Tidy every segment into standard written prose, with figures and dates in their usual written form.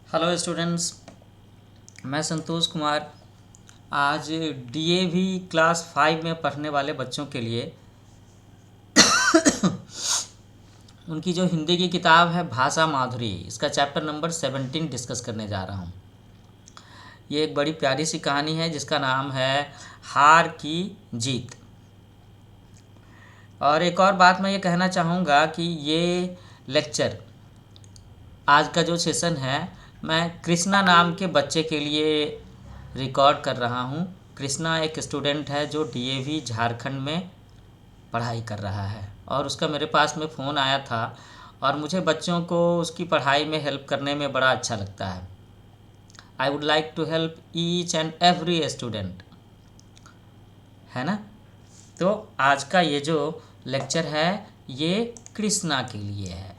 Hello students, मैं संतोष कुमार आज DAV class 5 में पढ़ने वाले बच्चों के लिए उनकी जो हिंदी की किताब है भाषा माधुरी, इसका चैप्टर नंबर 17 डिस्कस करने जा रहा हूँ। ये एक बड़ी प्यारी सी कहानी है जिसका नाम है हार की जीत। और एक और बात मैं ये कहना चाहूँगा कि ये लेक्चर, आज का जो सेशन है, मैं कृष्णा नाम के बच्चे के लिए रिकॉर्ड कर रहा हूँ। कृष्णा एक स्टूडेंट है जो डीएवी झारखंड में पढ़ाई कर रहा है और उसका मेरे पास में फ़ोन आया था और मुझे बच्चों को उसकी पढ़ाई में हेल्प करने में बड़ा अच्छा लगता है। I would like to help each and every student, है ना। तो आज का ये जो लेक्चर है ये कृष्णा के लिए है।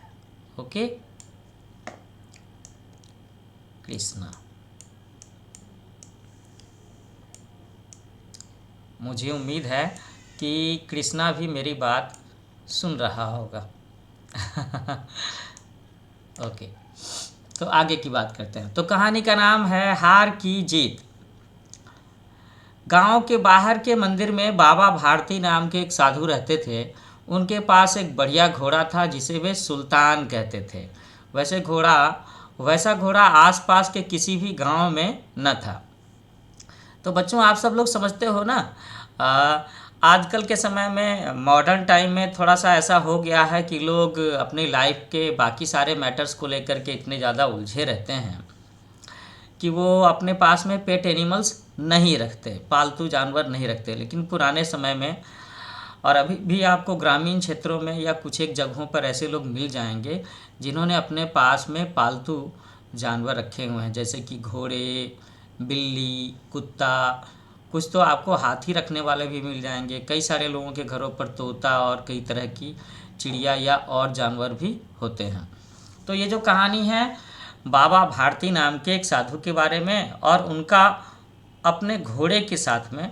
ओके, कृष्णा। मुझे उम्मीद है कि कृष्णा भी मेरी बात सुन रहा होगा। ओके, तो आगे की बात करते हैं। तो कहानी का नाम है हार की जीत। गांव के बाहर के मंदिर में बाबा भारती नाम के एक साधु रहते थे। उनके पास एक बढ़िया घोड़ा था जिसे वे सुल्तान कहते थे। वैसा घोड़ा आसपास के किसी भी गांव में न था। तो बच्चों, आप सब लोग समझते हो ना, आजकल के समय में मॉडर्न टाइम में थोड़ा सा ऐसा हो गया है कि लोग अपनी लाइफ के बाकी सारे मैटर्स को लेकर के इतने ज़्यादा उलझे रहते हैं कि वो अपने पास में पेट एनिमल्स नहीं रखते, पालतू जानवर नहीं रखते। लेकिन पुराने समय में और अभी भी आपको ग्रामीण क्षेत्रों में या कुछ एक जगहों पर ऐसे लोग मिल जाएंगे जिन्होंने अपने पास में पालतू जानवर रखे हुए हैं, जैसे कि घोड़े, बिल्ली, कुत्ता। कुछ तो आपको हाथी रखने वाले भी मिल जाएंगे। कई सारे लोगों के घरों पर तोता और कई तरह की चिड़िया या और जानवर भी होते हैं। तो ये जो कहानी है बाबा भारती नाम के एक साधु के बारे में और उनका अपने घोड़े के साथ में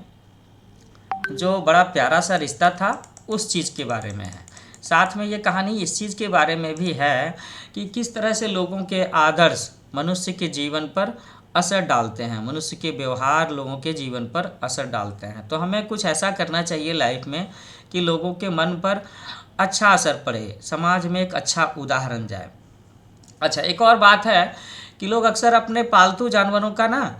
जो बड़ा प्यारा सा रिश्ता था उस चीज़ के बारे में है। साथ में ये कहानी इस चीज़ के बारे में भी है कि किस तरह से लोगों के आदर्श मनुष्य के जीवन पर असर डालते हैं, मनुष्य के व्यवहार लोगों के जीवन पर असर डालते हैं। तो हमें कुछ ऐसा करना चाहिए लाइफ में कि लोगों के मन पर अच्छा असर पड़े, समाज में एक अच्छा उदाहरण जाए। अच्छा, एक और बात है कि लोग अक्सर अपने पालतू जानवरों का ना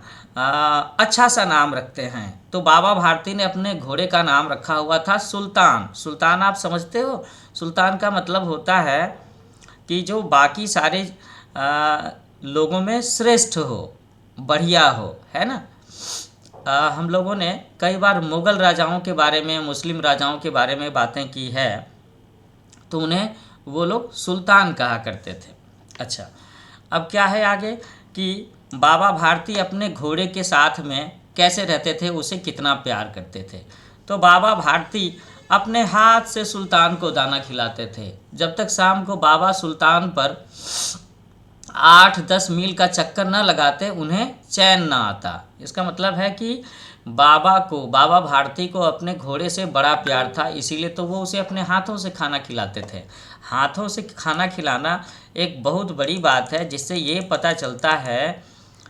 अच्छा सा नाम रखते हैं। तो बाबा भारती ने अपने घोड़े का नाम रखा हुआ था सुल्तान। सुल्तान आप समझते हो? सुल्तान का मतलब होता है कि जो बाकी सारे लोगों में श्रेष्ठ हो, बढ़िया हो, है ना। हम लोगों ने कई बार मुग़ल राजाओं के बारे में, मुस्लिम राजाओं के बारे में बातें की है, तो उन्हें वो लोग सुल्तान कहा करते थे। अच्छा, अब क्या है आगे कि बाबा भारती अपने घोड़े के साथ में कैसे रहते थे, उसे कितना प्यार करते थे। तो बाबा भारती अपने हाथ से सुल्तान को दाना खिलाते थे। जब तक शाम को बाबा सुल्तान पर 8-10 मील का चक्कर न लगाते उन्हें चैन न आता। इसका मतलब है कि बाबा भारती को अपने घोड़े से बड़ा प्यार था, इसीलिए तो वो उसे अपने हाथों से खाना खिलाते थे। हाथों से खाना खिलाना एक बहुत बड़ी बात है, जिससे ये पता चलता है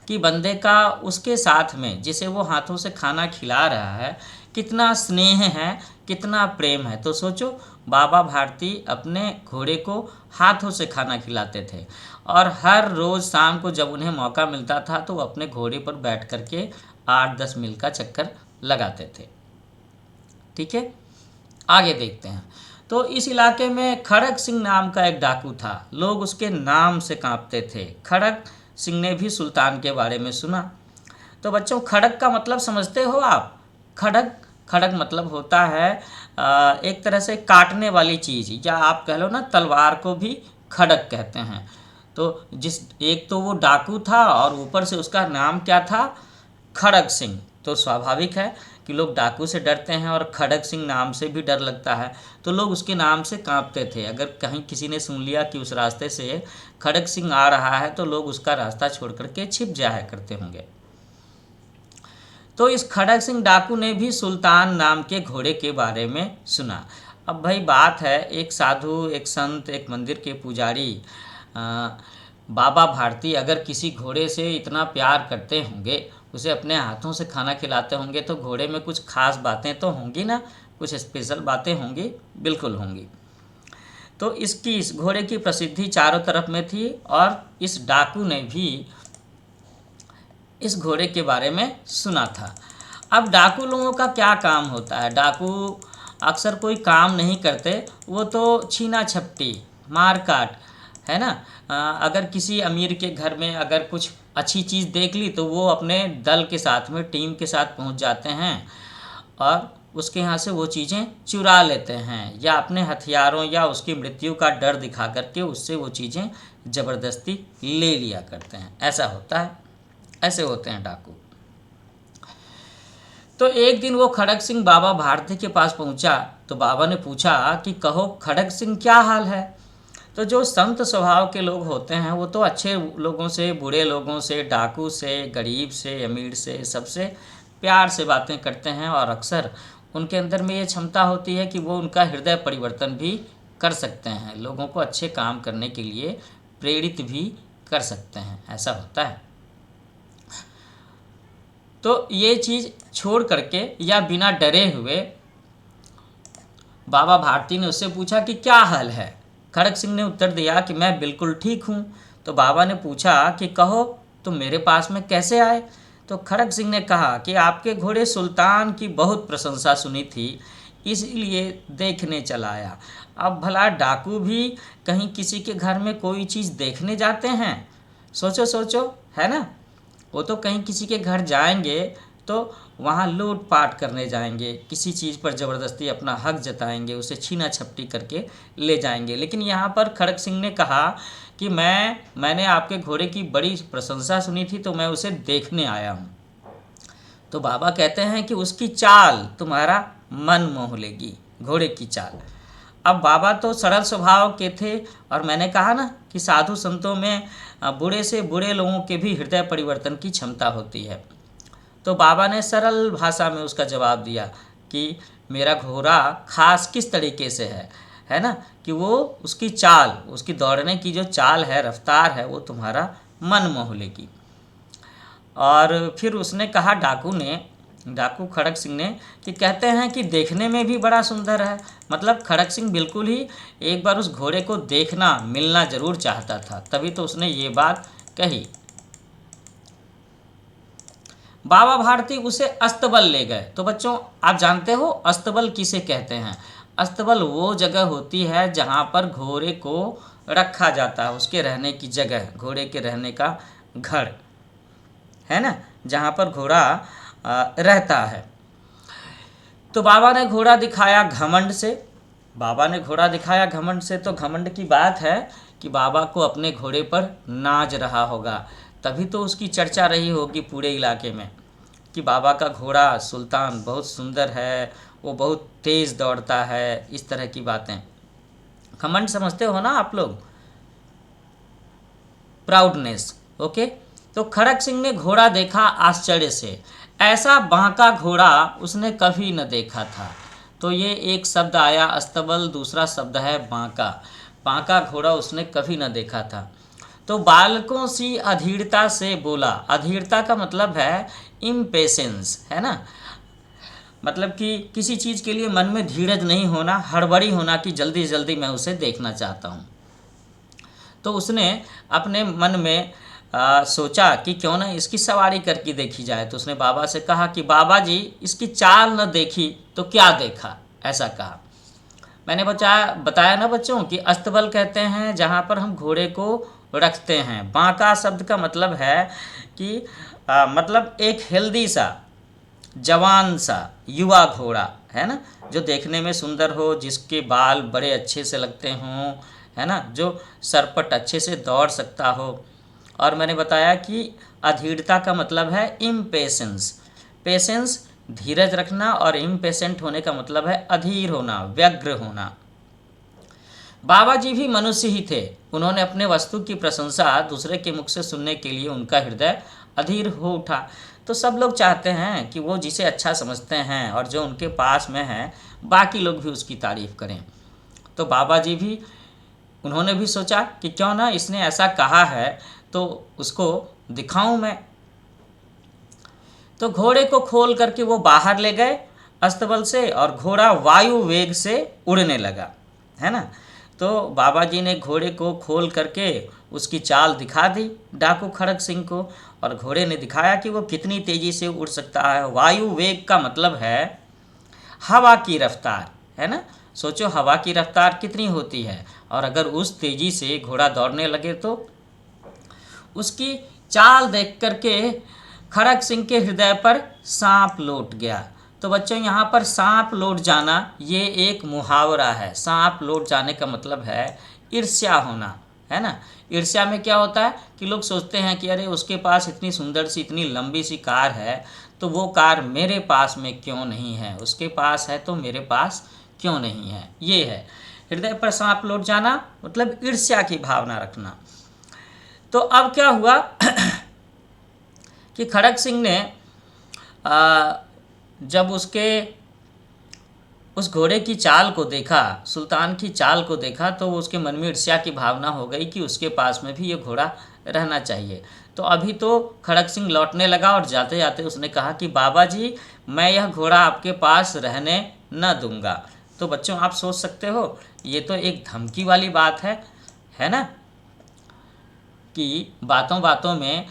कि बंदे का उसके साथ में जिसे वो हाथों से खाना खिला रहा है कितना स्नेह है, कितना प्रेम है। तो सोचो, बाबा भारती अपने घोड़े को हाथों से खाना खिलाते थे और हर रोज़ शाम को जब उन्हें मौका मिलता था तो अपने घोड़े पर बैठ कर के 8-10 मील का चक्कर लगाते थे। ठीक है, आगे देखते हैं। तो इस इलाके में खड़ग सिंह नाम का एक डाकू था। लोग उसके नाम से कांपते थे। खड़ग सिंह ने भी सुल्तान के बारे में सुना। तो बच्चों, खड़ग का मतलब समझते हो आप? खड़ग खड़ग मतलब होता है एक तरह से काटने वाली चीज़, या आप कह लो ना, तलवार को भी खड़ग कहते हैं। तो एक तो वो डाकू था और ऊपर से उसका नाम क्या था? खड़ग सिंह। तो स्वाभाविक है कि लोग डाकू से डरते हैं और खड़ग सिंह नाम से भी डर लगता है, तो लोग उसके नाम से कांपते थे। अगर कहीं किसी ने सुन लिया कि उस रास्ते से खड़ग सिंह आ रहा है तो लोग उसका रास्ता छोड़ करके छिप जाया करते होंगे। तो इस खड़ग सिंह डाकू ने भी सुल्तान नाम के घोड़े के बारे में सुना। अब भाई बात है, एक साधु, एक संत, एक मंदिर के पुजारी बाबा भारती अगर किसी घोड़े से इतना प्यार करते होंगे, उसे अपने हाथों से खाना खिलाते होंगे, तो घोड़े में कुछ खास बातें तो होंगी ना, कुछ स्पेशल बातें होंगी, बिल्कुल होंगी। तो इस घोड़े की प्रसिद्धि चारों तरफ में थी, और इस डाकू ने भी इस घोड़े के बारे में सुना था। अब डाकू लोगों का क्या काम होता है? डाकू अक्सर कोई काम नहीं करते, वो तो छीना झपटी, मार काट, है ना। अगर किसी अमीर के घर में अगर कुछ अच्छी चीज़ देख ली तो वो अपने दल के साथ में, टीम के साथ पहुंच जाते हैं और उसके यहाँ से वो चीज़ें चुरा लेते हैं, या अपने हथियारों या उसकी मृत्यु का डर दिखा करके उससे वो चीज़ें ज़बरदस्ती ले लिया करते हैं। ऐसा होता है, ऐसे होते हैं डाकू। तो एक दिन वो खड़ग सिंह बाबा भारती के पास पहुंचा, तो बाबा ने पूछा कि कहो खड़ग सिंह, क्या हाल है? तो जो संत स्वभाव के लोग होते हैं वो तो अच्छे लोगों से, बुरे लोगों से, डाकू से, गरीब से, अमीर से, सबसे प्यार से बातें करते हैं, और अक्सर उनके अंदर में ये क्षमता होती है कि वो उनका हृदय परिवर्तन भी कर सकते हैं, लोगों को अच्छे काम करने के लिए प्रेरित भी कर सकते हैं। ऐसा होता है। तो ये चीज़ छोड़ करके या बिना डरे हुए बाबा भारती ने उससे पूछा कि क्या हाल है? खड़ग सिंह ने उत्तर दिया कि मैं बिल्कुल ठीक हूँ। तो बाबा ने पूछा कि कहो तुम मेरे पास में कैसे आए? तो खड़ग सिंह ने कहा कि आपके घोड़े सुल्तान की बहुत प्रशंसा सुनी थी, इसलिए देखने चला आया। अब भला डाकू भी कहीं किसी के घर में कोई चीज़ देखने जाते हैं? सोचो सोचो, है ना। वो तो कहीं किसी के घर जाएंगे तो वहाँ लूट पाट करने जाएंगे, किसी चीज़ पर ज़बरदस्ती अपना हक जताएंगे, उसे छीना झपटी करके ले जाएंगे। लेकिन यहाँ पर खड़ग सिंह ने कहा कि मैंने आपके घोड़े की बड़ी प्रशंसा सुनी थी, तो मैं उसे देखने आया हूँ। तो बाबा कहते हैं कि उसकी चाल तुम्हारा मन मोह लेगी, घोड़े की चाल। अब बाबा तो सरल स्वभाव के थे, और मैंने कहा ना कि साधु संतों में बूढ़े से बूढ़े लोगों के भी हृदय परिवर्तन की क्षमता होती है। तो बाबा ने सरल भाषा में उसका जवाब दिया कि मेरा घोड़ा खास किस तरीके से है ना, कि वो उसकी चाल, उसकी दौड़ने की जो चाल है, रफ्तार है, वो तुम्हारा मन मोह लेगी। और फिर उसने कहा, डाकू खड़ग सिंह ने, कि कहते हैं कि देखने में भी बड़ा सुंदर है। मतलब खड़ग सिंह बिल्कुल ही एक बार उस घोड़े को देखना, मिलना जरूर चाहता था, तभी तो उसने ये बात कही। बाबा भारती उसे अस्तबल ले गए। तो बच्चों, आप जानते हो अस्तबल किसे कहते हैं? अस्तबल वो जगह होती है जहाँ पर घोड़े को रखा जाता है, उसके रहने की जगह, घोड़े के रहने का घर, है ना, जहाँ पर घोड़ा रहता है। तो बाबा ने घोड़ा दिखाया घमंड से। तो घमंड की बात है कि बाबा को अपने घोड़े पर नाज रहा होगा, तभी तो उसकी चर्चा रही होगी पूरे इलाके में कि बाबा का घोड़ा सुल्तान बहुत सुंदर है, वो बहुत तेज़ दौड़ता है, इस तरह की बातें। घमंड समझते हो ना आप लोग? प्राउडनेस। ओके। तो खड़ग सिंह ने घोड़ा देखा आश्चर्य से। ऐसा बांका घोड़ा उसने कभी न देखा था। तो ये एक शब्द आया अस्तबल, दूसरा शब्द है बांका। बांका घोड़ा उसने कभी न देखा था। तो बालकों सी अधीरता से बोला। अधीरता का मतलब है इम्पेशेंस, है ना, मतलब कि किसी चीज़ के लिए मन में धीरज नहीं होना, हड़बड़ी होना कि जल्दी जल्दी मैं उसे देखना चाहता हूँ। तो उसने अपने मन में सोचा कि क्यों ना इसकी सवारी करके देखी जाए। तो उसने बाबा से कहा कि बाबा जी, इसकी चाल न देखी तो क्या देखा? ऐसा कहा। मैंने बताया ना बच्चों कि अस्तबल कहते हैं जहाँ पर हम घोड़े को रखते हैं। बांका शब्द का मतलब है कि मतलब एक हेल्दी सा, जवान सा, युवा घोड़ा, है ना, जो देखने में सुंदर हो, जिसके बाल बड़े अच्छे से लगते हों, है ना, जो सरपट अच्छे से दौड़ सकता हो। और मैंने बताया कि अधीरता का मतलब है इम्पेशेंस। पेशेंस धीरज रखना, और इम्पेशेंट होने का मतलब है अधीर होना, व्यग्र होना। बाबा जी भी मनुष्य ही थे। उन्होंने अपने वस्तु की प्रशंसा दूसरे के मुख से सुनने के लिए उनका हृदय अधीर हो उठा। तो सब लोग चाहते हैं कि वो जिसे अच्छा समझते हैं और जो उनके पास में है, बाकी लोग भी उसकी तारीफ करें। तो बाबा जी भी उन्होंने भी सोचा कि क्यों ना इसने ऐसा कहा है तो उसको दिखाऊं मैं। तो घोड़े को खोल करके वो बाहर ले गए अस्तबल से, और घोड़ा वायु वेग से उड़ने लगा, है ना। तो बाबा जी ने घोड़े को खोल करके उसकी चाल दिखा दी डाकू खड़क सिंह को, और घोड़े ने दिखाया कि वो कितनी तेज़ी से उड़ सकता है। वायु वेग का मतलब है हवा की रफ्तार, है ना। सोचो हवा की रफ्तार कितनी होती है, और अगर उस तेज़ी से घोड़ा दौड़ने लगे तो उसकी चाल देख करके खड़क सिंह के हृदय पर सांप लौट गया। तो बच्चों यहाँ पर सांप लौट जाना ये एक मुहावरा है। सांप लौट जाने का मतलब है ईर्ष्या होना, है ना। ईर्ष्या में क्या होता है कि लोग सोचते हैं कि अरे उसके पास इतनी सुंदर सी इतनी लंबी सी कार है तो वो कार मेरे पास में क्यों नहीं है, उसके पास है तो मेरे पास क्यों नहीं है। ये है हृदय पर सांप लौट जाना, मतलब ईर्ष्या की भावना रखना। तो अब क्या हुआ कि खड़क सिंह ने जब उस घोड़े की चाल को देखा, सुल्तान की चाल को देखा, तो उसके मन में ईर्ष्या की भावना हो गई कि उसके पास में भी ये घोड़ा रहना चाहिए। तो अभी तो खड़क सिंह लौटने लगा और जाते जाते उसने कहा कि बाबा जी मैं यह घोड़ा आपके पास रहने न दूंगा। तो बच्चों आप सोच सकते हो ये तो एक धमकी वाली बात है ना, कि बातों बातों में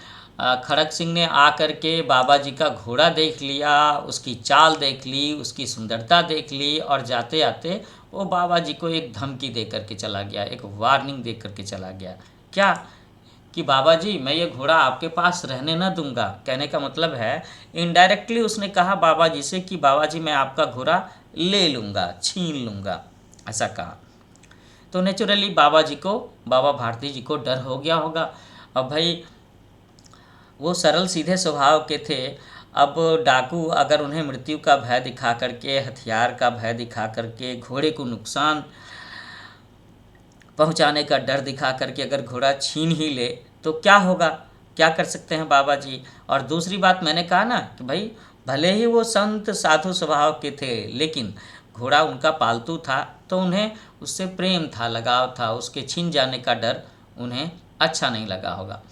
खड़क सिंह ने आकर के बाबा जी का घोड़ा देख लिया, उसकी चाल देख ली, उसकी सुंदरता देख ली, और जाते जाते वो बाबा जी को एक धमकी दे करके चला गया, एक वार्निंग दे करके चला गया। क्या कि बाबा जी मैं ये घोड़ा आपके पास रहने न दूंगा। कहने का मतलब है इनडायरेक्टली उसने कहा बाबा जी से कि बाबा जी मैं आपका घोड़ा ले लूँगा, छीन लूँगा, ऐसा कहा। तो नेचुरली बाबा जी को, बाबा भारती जी को डर हो गया होगा। अब भाई वो सरल सीधे स्वभाव के थे। अब डाकू अगर उन्हें मृत्यु का भय दिखा करके, हथियार का भय दिखा करके, घोड़े को नुकसान पहुंचाने का डर दिखा करके अगर घोड़ा छीन ही ले तो क्या होगा, क्या कर सकते हैं बाबा जी। और दूसरी बात मैंने कहा ना कि भाई भले ही वो संत साधु स्वभाव के थे, लेकिन घोड़ा उनका पालतू था तो उन्हें उससे प्रेम था, लगाव था, उसके छीन जाने का डर उन्हें अच्छा नहीं लगा होगा।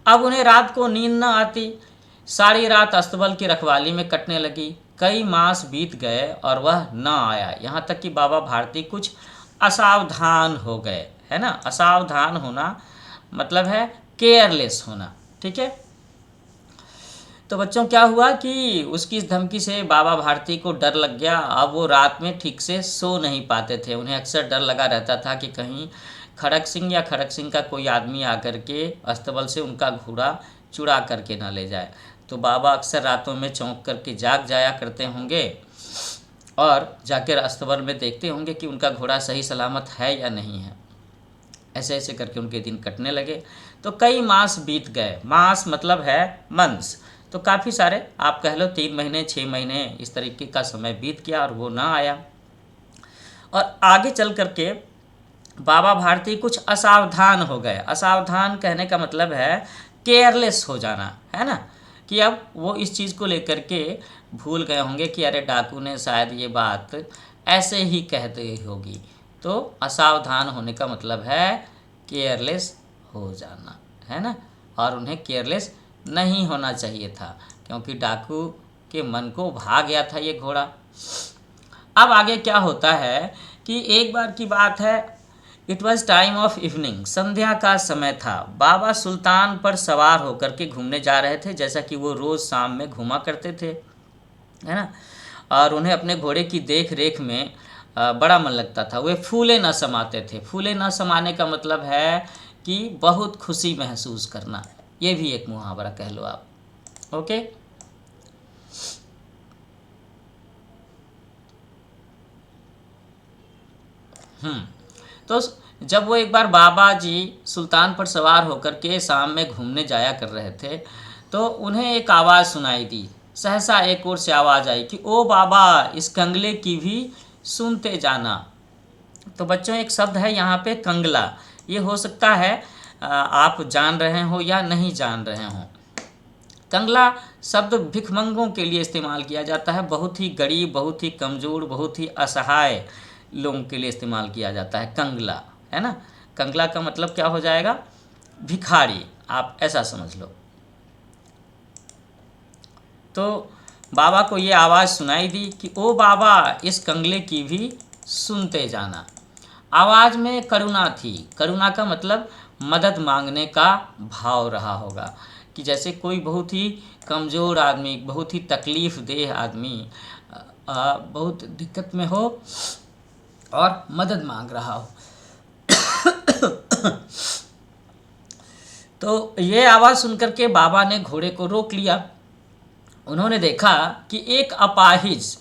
अब उन्हें रात को नींद न आती, सारी रात अस्तबल की रखवाली में कटने लगी। कई मास बीत गए और वह न आया, यहाँ तक कि बाबा भारती कुछ असावधान हो गए, है ना। असावधान होना मतलब है केयरलेस होना, ठीक है। तो बच्चों क्या हुआ कि उसकी इस धमकी से बाबा भारती को डर लग गया। अब वो रात में ठीक से सो नहीं पाते थे, उन्हें अक्सर डर लगा रहता था कि कहीं खड़क सिंह या खड़क सिंह का कोई आदमी आकर के अस्तबल से उनका घोड़ा चुरा करके ना ले जाए। तो बाबा अक्सर रातों में चौंक करके जाग जाया करते होंगे और जाकर अस्तबल में देखते होंगे कि उनका घोड़ा सही सलामत है या नहीं है। ऐसे ऐसे करके उनके दिन कटने लगे। तो कई मास बीत गए, मास मतलब है मंथ्स, तो काफ़ी सारे आप कह लो 3 महीने 6 महीने इस तरीके का समय बीत गया और वो ना आया। और आगे चल करके बाबा भारती कुछ असावधान हो गए। असावधान कहने का मतलब है केयरलेस हो जाना, है ना, कि अब वो इस चीज़ को लेकर के भूल गए होंगे कि अरे डाकू ने शायद ये बात ऐसे ही कह दी होगी। तो असावधान होने का मतलब है केयरलेस हो जाना, है ना। और उन्हें केयरलेस नहीं होना चाहिए था, क्योंकि डाकू के मन को भा गया था ये घोड़ा। अब आगे क्या होता है कि एक बार की बात है, it was time of evening, संध्या का समय था। बाबा सुल्तान पर सवार होकर के घूमने जा रहे थे, जैसा कि वो रोज़ शाम में घूमा करते थे, है ना। और उन्हें अपने घोड़े की देख रेख में बड़ा मन लगता था। वे फूले न समाते थे। फूले न समाने का मतलब है कि बहुत खुशी महसूस करना, ये भी एक मुहावरा कह लो आप, ओके। तो जब वो एक बार बाबा जी सुल्तान पर सवार होकर के शाम में घूमने जाया कर रहे थे तो उन्हें एक आवाज़ सुनाई दी। सहसा एक ओर से आवाज़ आई कि ओ बाबा इस कंगले की भी सुनते जाना। तो बच्चों एक शब्द है यहाँ पे कंगला, ये हो सकता है आप जान रहे हो या नहीं जान रहे हो। कंगला शब्द भिखमंगों के लिए इस्तेमाल किया जाता है, बहुत ही गरीब, बहुत ही कमज़ोर, बहुत ही असहाय लोगों के लिए इस्तेमाल किया जाता है कंगला, है ना। कंगला का मतलब क्या हो जाएगा? भिखारी, आप ऐसा समझ लो। तो बाबा को ये आवाज़ सुनाई दी कि ओ बाबा, इस कंगले की भी सुनते जाना। आवाज़ में करुणा थी। करुणा का मतलब मदद मांगने का भाव रहा होगा, कि जैसे कोई बहुत ही कमज़ोर आदमी, बहुत ही तकलीफ़ देह आदमी बहुत दिक्कत में हो और मदद मांग रहा हो। तो ये आवाज़ सुनकर के बाबा ने घोड़े को रोक लिया। उन्होंने देखा कि एक अपाहिज,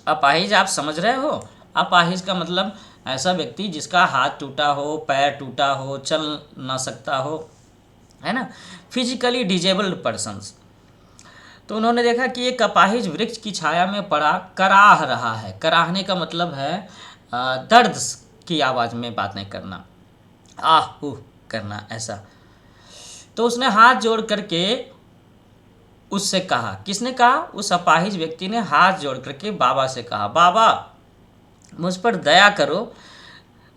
अपाहिज आप समझ रहे हो? अपाहिज का मतलब ऐसा व्यक्ति जिसका हाथ टूटा हो, पैर टूटा हो, चल ना सकता हो, है ना, फिजिकली डिजेबल्ड पर्सन्स। तो उन्होंने देखा कि एक अपाहिज वृक्ष की छाया में पड़ा कराह रहा है। कराहने का मतलब है दर्द की आवाज़ में बातें करना, आह उह करना, ऐसा। तो उसने हाथ जोड़ करके उससे कहा, किसने कहा? उस अपाहिज व्यक्ति ने हाथ जोड़ करके बाबा से कहा, बाबा मुझ पर दया करो,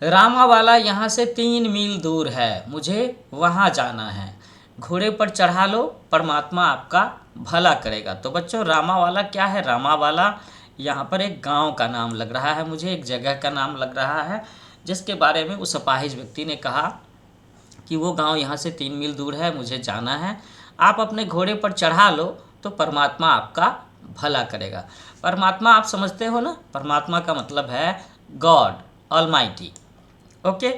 रामावाला यहाँ से 3 मील दूर है, मुझे वहाँ जाना है, घोड़े पर चढ़ा लो, परमात्मा आपका भला करेगा। तो बच्चों, रामावाला क्या है? रामावाला यहाँ पर एक गांव का नाम लग रहा है, मुझे एक जगह का नाम लग रहा है, जिसके बारे में उस अपाहिज व्यक्ति ने कहा कि वो गांव यहाँ से 3 मील दूर है, मुझे जाना है, आप अपने घोड़े पर चढ़ा लो तो परमात्मा आपका भला करेगा। परमात्मा आप समझते हो ना? परमात्मा का मतलब है गॉड ऑलमाइटी। ओके।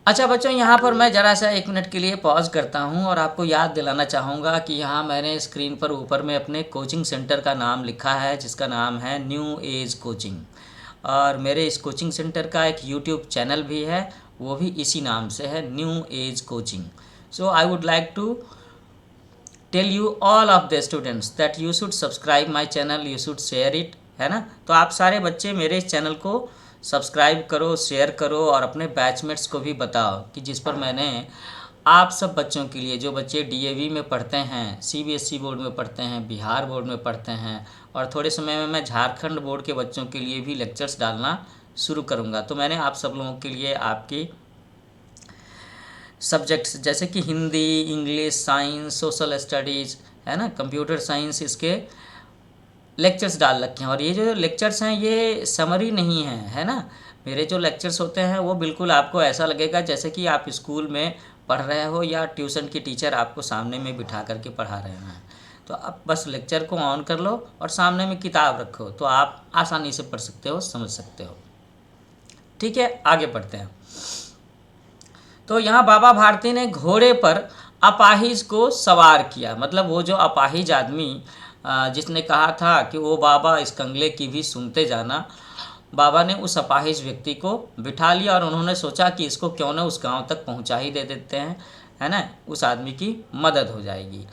अच्छा बच्चों, यहाँ पर मैं ज़रा सा 1 मिनट के लिए पॉज करता हूँ और आपको याद दिलाना चाहूँगा कि यहाँ मैंने स्क्रीन पर ऊपर में अपने कोचिंग सेंटर का नाम लिखा है, जिसका नाम है न्यू एज कोचिंग। और मेरे इस कोचिंग सेंटर का एक यूट्यूब चैनल भी है, वो भी इसी नाम से है, new age coaching. So I would like to tell you all of the students that you should subscribe my channel, you should share it, है ना। तो आप सारे बच्चे मेरे इस चैनल को सब्सक्राइब करो, शेयर करो और अपने बैचमेट्स को भी बताओ कि जिस पर मैंने आप सब बच्चों के लिए, जो बच्चे डीएवी में पढ़ते हैं, सीबीएसई बोर्ड में पढ़ते हैं, बिहार बोर्ड में पढ़ते हैं, और थोड़े समय में मैं झारखंड बोर्ड के बच्चों के लिए भी लेक्चर्स डालना शुरू करूँगा। तो मैंने आप सब लोगों के लिए आपकी सब्जेक्ट्स जैसे कि Hindi, English, science, social studies, है ना, कंप्यूटर साइंस, इसके लेक्चर्स डाल रखे हैं। और ये जो लेक्चर्स हैं ये समरी नहीं है ना। मेरे जो लेक्चर्स होते हैं वो बिल्कुल आपको ऐसा लगेगा जैसे कि आप स्कूल में पढ़ रहे हो या ट्यूशन की टीचर आपको सामने में बिठा करके पढ़ा रहे हैं। तो आप बस लेक्चर को ऑन कर लो और सामने में किताब रखो, तो आप आसानी से पढ़ सकते हो, समझ सकते हो। ठीक है, आगे बढ़ते हैं। तो यहाँ बाबा भारती ने घोड़े पर अपाहिज को सवार किया। मतलब वो जो अपाहिज आदमी जिसने कहा था कि वो बाबा इस कंगले की भी सुनते जाना, बाबा ने उस अपाहिज व्यक्ति को बिठा लिया और उन्होंने सोचा कि इसको क्यों ना उस गांव तक पहुंचा ही दे देते हैं, है ना, उस आदमी की मदद हो जाएगी।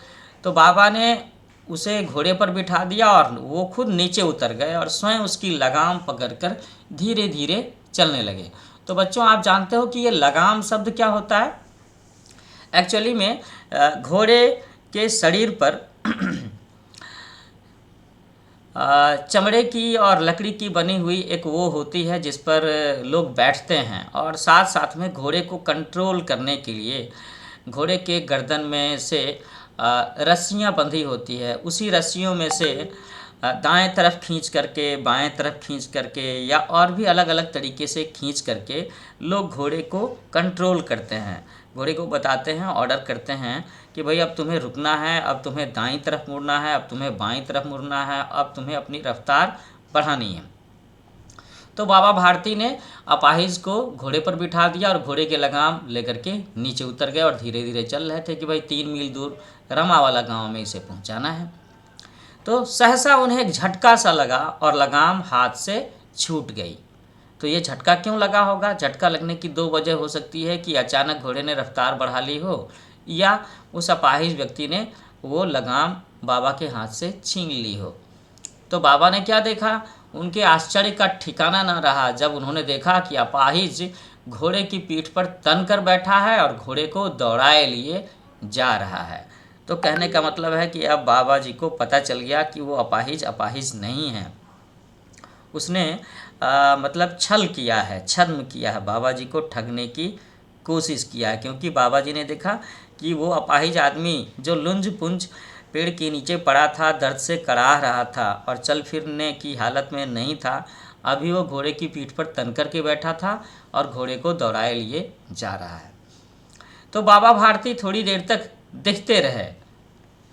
तो बाबा ने उसे घोड़े पर बिठा दिया और वो खुद नीचे उतर गए और स्वयं उसकी लगाम पकड़कर धीरे धीरे चलने लगे। तो बच्चों, आप जानते हो कि ये लगाम शब्द क्या होता है? एक्चुअली में घोड़े के शरीर पर चमड़े की और लकड़ी की बनी हुई एक वो होती है जिस पर लोग बैठते हैं, और साथ साथ में घोड़े को कंट्रोल करने के लिए घोड़े के गर्दन में से रस्सियाँ बंधी होती है। उसी रस्सियों में से दाएं तरफ खींच करके, बाएं तरफ खींच करके, या और भी अलग अलग तरीके से खींच करके लोग घोड़े को कंट्रोल करते हैं। घोड़े को बताते हैं, ऑर्डर करते हैं कि भाई अब तुम्हें रुकना है, अब तुम्हें दाईं तरफ मुड़ना है, अब तुम्हें बाईं तरफ मुड़ना है, अब तुम्हें अपनी रफ्तार बढ़ानी है। तो बाबा भारती ने अपाहिज को घोड़े पर बिठा दिया और घोड़े के लगाम लेकर के नीचे उतर गए और धीरे धीरे चल रहे थे कि भाई 3 मील दूर रमावाला गांव में इसे पहुंचाना है। तो सहसा उन्हें एक झटका सा लगा और लगाम हाथ से छूट गई। तो ये झटका क्यों लगा होगा? झटका लगने की 2 वजह हो सकती है कि अचानक घोड़े ने रफ्तार बढ़ा ली हो, या उस अपाहिज व्यक्ति ने वो लगाम बाबा के हाथ से छीन ली हो। तो बाबा ने क्या देखा? उनके आश्चर्य का ठिकाना न रहा जब उन्होंने देखा कि अपाहिज घोड़े की पीठ पर तन कर बैठा है और घोड़े को दौड़ाए लिए जा रहा है। तो कहने का मतलब है कि अब बाबा जी को पता चल गया कि वो अपाहिज नहीं है। उसने मतलब छल किया है, छद्म किया है, बाबा जी को ठगने की कोशिश किया है। क्योंकि बाबा जी ने देखा कि वो अपाहिज आदमी जो लुंज पुंज पेड़ के नीचे पड़ा था, दर्द से कराह रहा था और चल फिरने की हालत में नहीं था, अभी वो घोड़े की पीठ पर तन करके बैठा था और घोड़े को दौड़ाए लिए जा रहा है। तो बाबा भारती थोड़ी देर तक देखते रहे,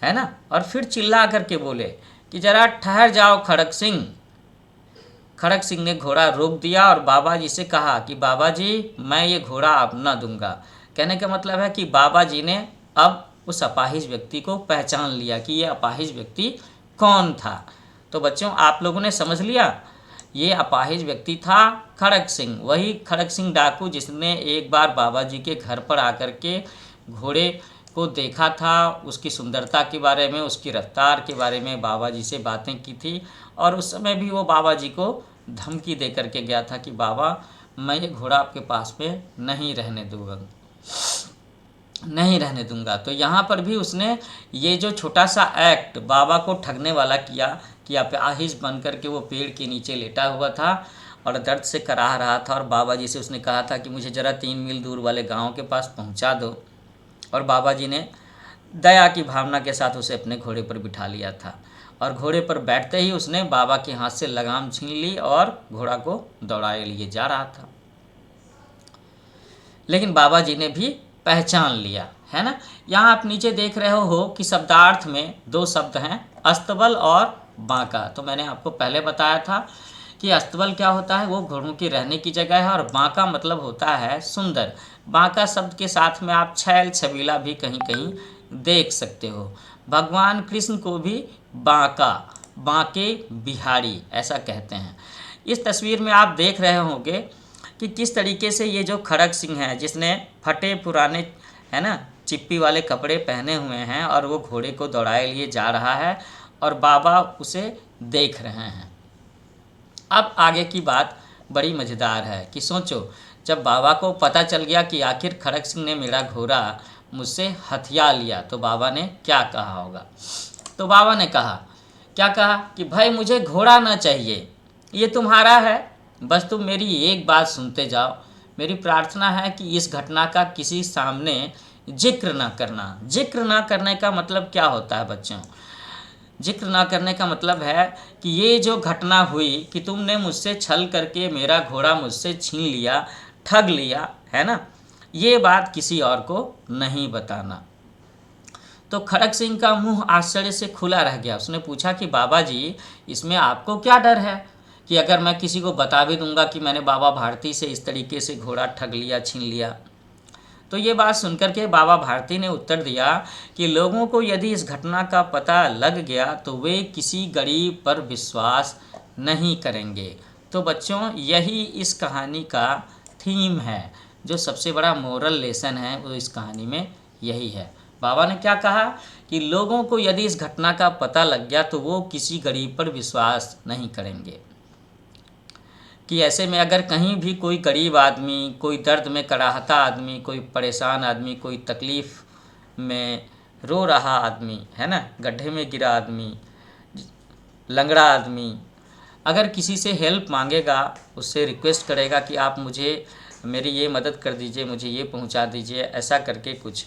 है ना, और फिर चिल्ला करके बोले कि जरा ठहर जाओ खड़क सिंह। खड़क सिंह ने घोड़ा रोक दिया और बाबा जी से कहा कि बाबा जी, मैं ये घोड़ा अब न दूंगा। कहने का मतलब है कि बाबा जी ने अब उस अपाहिज व्यक्ति को पहचान लिया कि ये अपाहिज व्यक्ति कौन था। तो बच्चों, आप लोगों ने समझ लिया, ये अपाहिज व्यक्ति था खड़क सिंह, वही खड़क सिंह डाकू जिसने एक बार बाबा जी के घर पर आकर के घोड़े को देखा था, उसकी सुंदरता के बारे में, उसकी रफ्तार के बारे में बाबा जी से बातें की थी। और उस समय भी वो बाबा जी को धमकी दे करके गया था कि बाबा, मैं ये घोड़ा आपके पास में नहीं रहने दूंगा, नहीं रहने दूंगा। तो यहाँ पर भी उसने ये जो छोटा सा एक्ट बाबा को ठगने वाला किया कि अपाहिज बन करके वो पेड़ के नीचे लेटा हुआ था और दर्द से कराह रहा था, और बाबा जी से उसने कहा था कि मुझे ज़रा 3 मील दूर वाले गांव के पास पहुंचा दो, और बाबा जी ने दया की भावना के साथ उसे अपने घोड़े पर बिठा लिया था। और घोड़े पर बैठते ही उसने बाबा के हाथ से लगाम छीन ली और घोड़ा को दौड़ाए लिए जा रहा था। लेकिन बाबा जी ने भी पहचान लिया, है ना। यहाँ आप नीचे देख रहे हो कि शब्दार्थ में 2 शब्द हैं, अस्तबल और बांका। तो मैंने आपको पहले बताया था कि अस्तबल क्या होता है, वो घोड़ों की रहने की जगह है, और बांका मतलब होता है सुंदर। बांका शब्द के साथ में आप छैल छबीला भी कहीं कहीं देख सकते हो। भगवान कृष्ण को भी बांका, बांके बिहारी ऐसा कहते हैं। इस तस्वीर में आप देख रहे होंगे कि किस तरीके से ये जो खड़क सिंह है, जिसने फटे पुराने, है ना, चिप्पी वाले कपड़े पहने हुए हैं और वो घोड़े को दौड़ाए लिए जा रहा है और बाबा उसे देख रहे हैं। अब आगे की बात बड़ी मज़ेदार है कि सोचो, जब बाबा को पता चल गया कि आखिर खड़क सिंह ने मेरा घोड़ा मुझसे हथिया लिया, तो बाबा ने क्या कहा होगा। तो बाबा ने कहा, क्या कहा कि भाई मुझे घोड़ा ना चाहिए, ये तुम्हारा है, बस तुम मेरी एक बात सुनते जाओ। मेरी प्रार्थना है कि इस घटना का किसी सामने जिक्र ना करना। जिक्र ना करने का मतलब क्या होता है बच्चों? जिक्र ना करने का मतलब है कि ये जो घटना हुई कि तुमने मुझसे छल करके मेरा घोड़ा मुझसे छीन लिया, ठग लिया, है ना, ये बात किसी और को नहीं बताना। तो खड़क सिंह का मुंह आश्चर्य से खुला रह गया। उसने पूछा कि बाबा जी, इसमें आपको क्या डर है कि अगर मैं किसी को बता भी दूंगा कि मैंने बाबा भारती से इस तरीके से घोड़ा ठग लिया, छीन लिया। तो ये बात सुनकर के बाबा भारती ने उत्तर दिया कि लोगों को यदि इस घटना का पता लग गया तो वे किसी गरीब पर विश्वास नहीं करेंगे। तो बच्चों, यही इस कहानी का थीम है, जो सबसे बड़ा मोरल लेसन है वो इस कहानी में यही है। बाबा ने क्या कहा कि लोगों को यदि इस घटना का पता लग गया तो वो किसी गरीब पर विश्वास नहीं करेंगे। कि ऐसे में अगर कहीं भी कोई गरीब आदमी, कोई दर्द में कराहता आदमी, कोई परेशान आदमी, कोई तकलीफ़ में रो रहा आदमी, है ना, गड्ढे में गिरा आदमी, लंगड़ा आदमी, अगर किसी से हेल्प मांगेगा, उससे रिक्वेस्ट करेगा कि आप मुझे मेरी ये मदद कर दीजिए, मुझे ये पहुंचा दीजिए, ऐसा करके कुछ,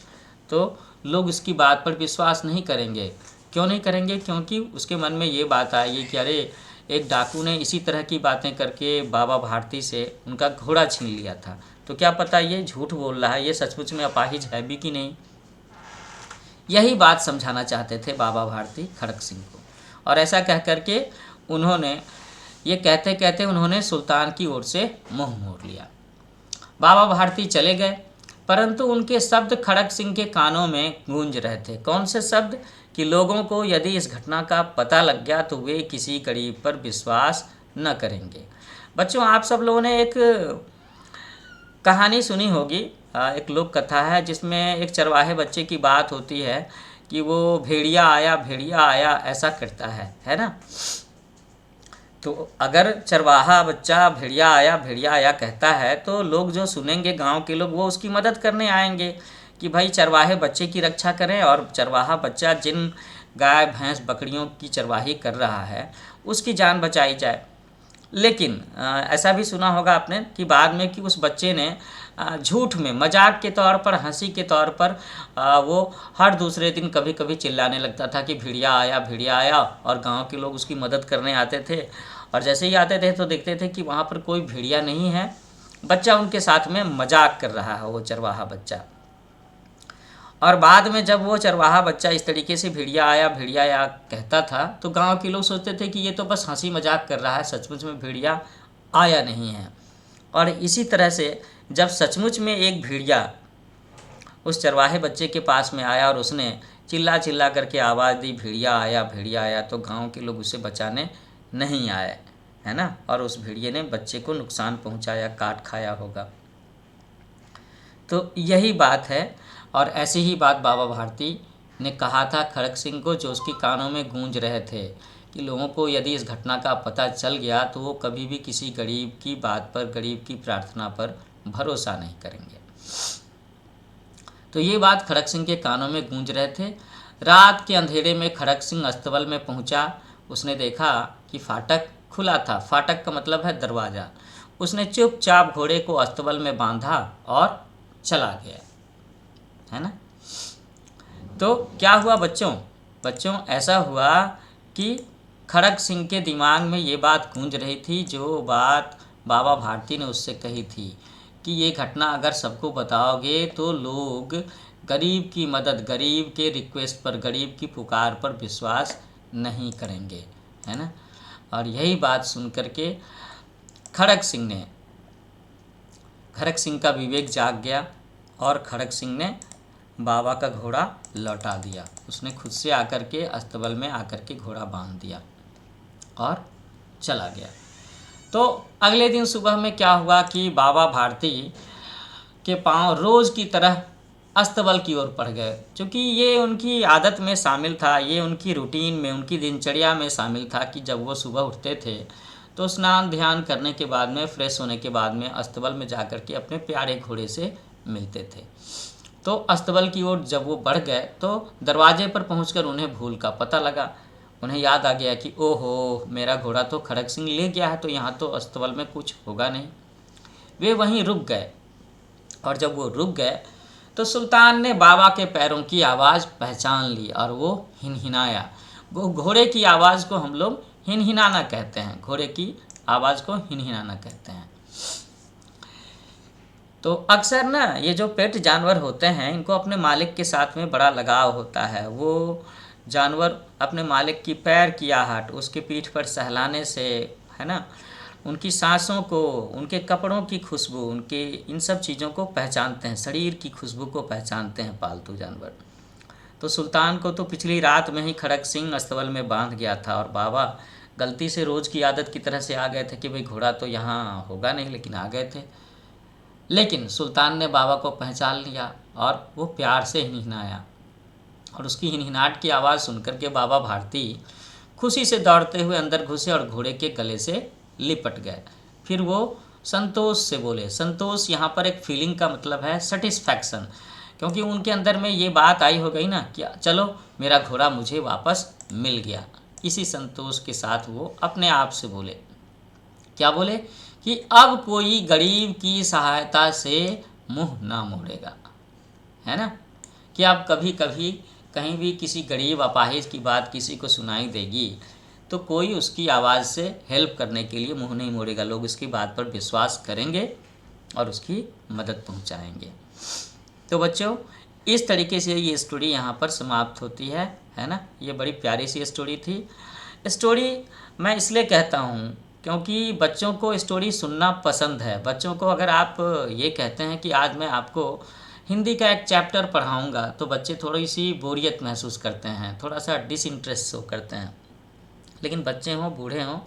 तो लोग उसकी बात पर विश्वास नहीं करेंगे। क्यों नहीं करेंगे? क्योंकि उसके मन में ये बात आएगी कि अरे, एक डाकू ने इसी तरह की बातें करके बाबा भारती से उनका घोड़ा छीन लिया था, तो क्या पता ये झूठ बोल रहा है, ये सचमुच में अपाहिज है भी कि नहीं। यही बात समझाना चाहते थे बाबा भारती खड़क सिंह को। और ऐसा कह करके उन्होंने, ये कहते कहते उन्होंने सुल्तान की ओर से मुंह मोड़ लिया। बाबा भारती चले गए, परंतु उनके शब्द खड़क सिंह के कानों में गूंज रहे थे। कौन से शब्द? कि लोगों को यदि इस घटना का पता लग गया तो वे किसी गरीब पर विश्वास न करेंगे। बच्चों, आप सब लोगों ने एक कहानी सुनी होगी, एक लोक कथा है जिसमें एक चरवाहे बच्चे की बात होती है कि वो भेड़िया आया ऐसा करता है ना। तो अगर चरवाहा बच्चा भेड़िया आया कहता है तो लोग जो सुनेंगे, गांव के लोग, वो उसकी मदद करने आएंगे कि भाई चरवाहे बच्चे की रक्षा करें, और चरवाहा बच्चा जिन गाय भैंस बकरियों की चरवाही कर रहा है उसकी जान बचाई जाए। लेकिन ऐसा भी सुना होगा आपने कि बाद में कि उस बच्चे ने झूठ में मजाक के तौर पर, हंसी के तौर पर वो हर दूसरे दिन कभी कभी चिल्लाने लगता था कि भेड़िया आया, और गांव के लोग उसकी मदद करने आते थे, और जैसे ही आते थे तो देखते थे कि वहाँ पर कोई भेड़िया नहीं है, बच्चा उनके साथ में मजाक कर रहा है, वो चरवाहा बच्चा। और बाद में जब वो चरवाहा बच्चा इस तरीके से भेड़िया आया कहता था, तो गांव के लोग सोचते थे कि ये तो बस हंसी मजाक कर रहा है, सचमुच में भेड़िया आया नहीं है। और इसी तरह से जब सचमुच में एक भेड़िया उस चरवाहे बच्चे के पास में आया और उसने चिल्ला चिल्ला करके आवाज़ दी, भेड़िया आया, तो गांव के लोग उसे बचाने नहीं आए, है ना, और उस भेड़िए ने बच्चे को नुकसान पहुंचाया, काट खाया होगा। तो यही बात है। और ऐसी ही बात बाबा भारती ने कहा था खड़क सिंह को, जो उसके कानों में गूंज रहे थे कि लोगों को यदि इस घटना का पता चल गया तो वो कभी भी किसी गरीब की बात पर, गरीब की प्रार्थना पर भरोसा नहीं करेंगे। तो ये बात खड़क सिंह के कानों में गूंज रहे थे। रात के अंधेरे में खड़क सिंह अस्तबल में पहुंचा। उसने देखा कि फाटक खुला था। फाटक का मतलब है दरवाज़ा। उसने चुपचाप घोड़े को अस्तबल में बांधा और चला गया, है ना। तो क्या हुआ बच्चों, ऐसा हुआ कि खड़क सिंह के दिमाग में ये बात गूंज रही थी, जो बात बाबा भारती ने उससे कही थी कि ये घटना अगर सबको बताओगे तो लोग गरीब की मदद, गरीब के रिक्वेस्ट पर, गरीब की पुकार पर विश्वास नहीं करेंगे, है ना। और यही बात सुन कर के खड़क सिंह का विवेक जाग गया और खड़क सिंह ने बाबा का घोड़ा लौटा दिया। उसने खुद से आकर के अस्तबल में आकर के घोड़ा बांध दिया और चला गया। तो अगले दिन सुबह में क्या हुआ कि बाबा भारती के पांव रोज़ की तरह अस्तबल की ओर पड़ गए, क्योंकि ये उनकी आदत में शामिल था, ये उनकी रूटीन में, उनकी दिनचर्या में शामिल था कि जब वो सुबह उठते थे तो स्नान ध्यान करने के बाद में, फ्रेश होने के बाद में अस्तबल में जाकर के अपने प्यारे घोड़े से मिलते थे। तो अस्तबल की ओर जब वो बढ़ गए तो दरवाजे पर पहुंचकर उन्हें भूल का पता लगा। उन्हें याद आ गया कि ओहो, मेरा घोड़ा तो खड़क सिंह ले गया है, तो यहाँ तो अस्तबल में कुछ होगा नहीं। वे वहीं रुक गए, और जब वो रुक गए तो सुल्तान ने बाबा के पैरों की आवाज़ पहचान ली और वो हिनहिनाया। वो घोड़े की आवाज़ को हम लोग हिनहिनाना कहते हैं, घोड़े की आवाज़ को हिनहिनाना कहते हैं। तो अक्सर ना ये जो पेट जानवर होते हैं, इनको अपने मालिक के साथ में बड़ा लगाव होता है। वो जानवर अपने मालिक की पैर की आहट, उसके पीठ पर सहलाने से, है ना, उनकी सांसों को, उनके कपड़ों की खुशबू, उनके इन सब चीज़ों को पहचानते हैं, शरीर की खुशबू को पहचानते हैं पालतू जानवर। तो सुल्तान को तो पिछली रात में ही खड़क सिंह अस्तबल में बांध गया था, और बाबा गलती से रोज़ की आदत की तरह से आ गए थे कि भाई घोड़ा तो यहाँ होगा नहीं, लेकिन आ गए थे। लेकिन सुल्तान ने बाबा को पहचान लिया और वो प्यार से हिनहिनाया, और उसकी हिनहिनाहट की आवाज़ सुनकर के बाबा भारती खुशी से दौड़ते हुए अंदर घुसे और घोड़े के गले से लिपट गए। फिर वो संतोष से बोले। संतोष यहाँ पर एक फीलिंग का मतलब है सेटिस्फैक्शन, क्योंकि उनके अंदर में ये बात आई हो गई ना कि चलो मेरा घोड़ा मुझे वापस मिल गया। इसी संतोष के साथ वो अपने आप से बोले, क्या बोले कि अब कोई गरीब की सहायता से मुंह ना मोड़ेगा, है ना। कि अब कभी कभी कहीं भी किसी गरीब अपाहिज की बात किसी को सुनाई देगी तो कोई उसकी आवाज़ से हेल्प करने के लिए मुंह नहीं मोड़ेगा। लोग उसकी बात पर विश्वास करेंगे और उसकी मदद पहुंचाएंगे। तो बच्चों, इस तरीके से ये स्टोरी यहाँ पर समाप्त होती है ना। ये बड़ी प्यारी सी स्टोरी थी। स्टोरी मैं इसलिए कहता हूँ क्योंकि बच्चों को स्टोरी सुनना पसंद है। बच्चों को अगर आप ये कहते हैं कि आज मैं आपको हिंदी का एक चैप्टर पढ़ाऊँगा, तो बच्चे थोड़ी सी बोरियत महसूस करते हैं, थोड़ा सा डिसइंटरेस्ट शो करते हैं। लेकिन बच्चे हों बूढ़े हों,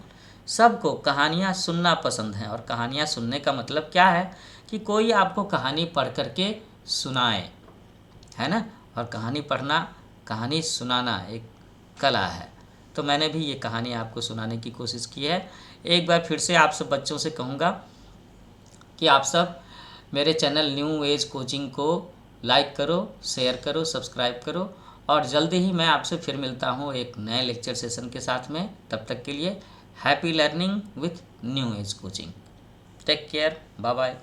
सबको कहानियाँ सुनना पसंद है। और कहानियाँ सुनने का मतलब क्या है कि कोई आपको कहानी पढ़ करके सुनाए, है ना। और कहानी पढ़ना, कहानी सुनाना एक कला है। तो मैंने भी ये कहानी आपको सुनाने की कोशिश की है। एक बार फिर से आप सब बच्चों से कहूँगा कि आप सब मेरे चैनल न्यू एज कोचिंग को लाइक करो, शेयर करो, सब्सक्राइब करो, और जल्दी ही मैं आपसे फिर मिलता हूँ एक नए लेक्चर सेशन के साथ में। तब तक के लिए happy learning with new age coaching. Take care, bye bye.